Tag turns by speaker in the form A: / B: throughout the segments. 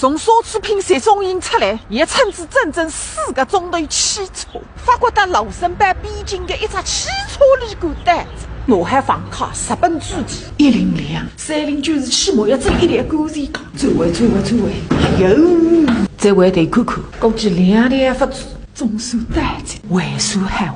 A: 从烧出品集中营出来，也称之整整4个钟头汽车。发觉到卢森堡边境的一只汽车旅馆单子。我海房卡日本主题10230就是起码要整一台故事讲。转位，哎呦，这回得看看，估计两台发出中苏单子，魏苏汉，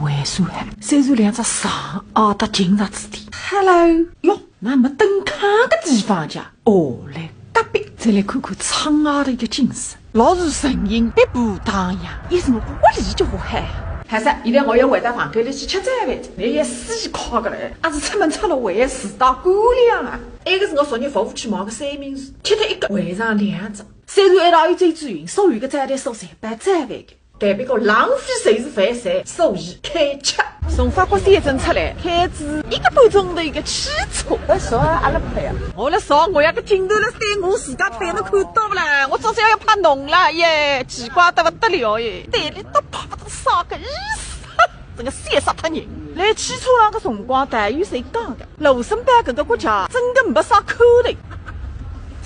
A: 虽然两只上奥的警察子弟。Hello， 哟，那没登卡个地方家哦嘞。隔壁再来看看窗外的一个景色，老是声音比不当样，一什么不理就好嗨。还是现在我要回到房间里去吃早饭，那些司机靠过来，还是出门出了为迟到姑娘啊！那个是我昨日服务区买个三明治，吃了一个，换上2只。虽然一道有最主运，所有的早餐收3班早饭的，代表个浪费谁是饭菜，所以开吃。从法国县城出来，开至1个半钟头一个汽车。
B: 我说阿拉拍呀，
A: 我来说，我要个镜头来对我自家拍，侬看到不啦？我早上要拍侬了耶，奇怪得不得了耶！对里都拍不到啥个意思，这个吓死他人！来汽车上个辰光，待遇谁讲的？卢森堡这个国家真的没啥口头。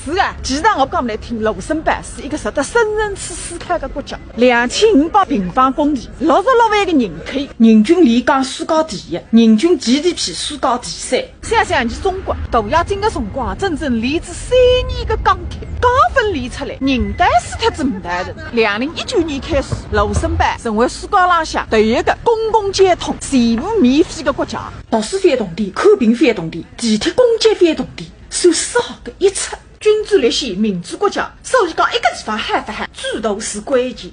A: 是啊，其实我讲来听，卢森堡是一个值得深层次思考的国家。2500平方公里，66万个人口，人均离港世界第1，人均 GDP 世界第3。想想你中国大跃进的辰光，整整连着3年的钢铁，刚分离出来，人才死脱这么大人。2019年开始，卢森堡成为世界上下第一个公共交通全部免费的国家，图书费动地，看病费动地，地铁公交费动地，算少个一出。君主立宪民主国家，所以讲一个地方喊不喊，制度是关键。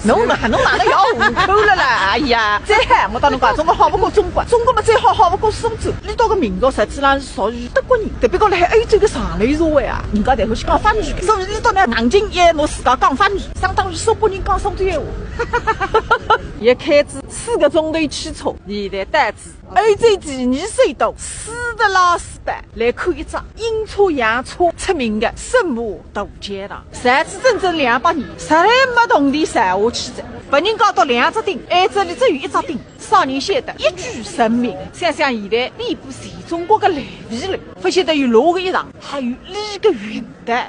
A: 侬哪能要户口了啦？哎呀，再喊我当侬讲，中国好不过中国，中国嘛再好不过苏州。遇到个民族实际上是属于德国人，特别讲来欧洲个上流社会啊，人家才会去讲法语，所以遇到呢硬劲一侬自家讲法语，相当于苏北人讲苏州闲话。也开至4个钟头汽车，现在单子。欧洲第2首都斯特拉斯堡，来看一张阴差阳错出名的圣母大教堂。上次整整200年，实在没动地上下去的，把人搞到2只顶，这里只有1只顶。少年显得一举成名。想想现在遍布全中国的烂尾楼，不晓得有哪个一场，还有李个元旦。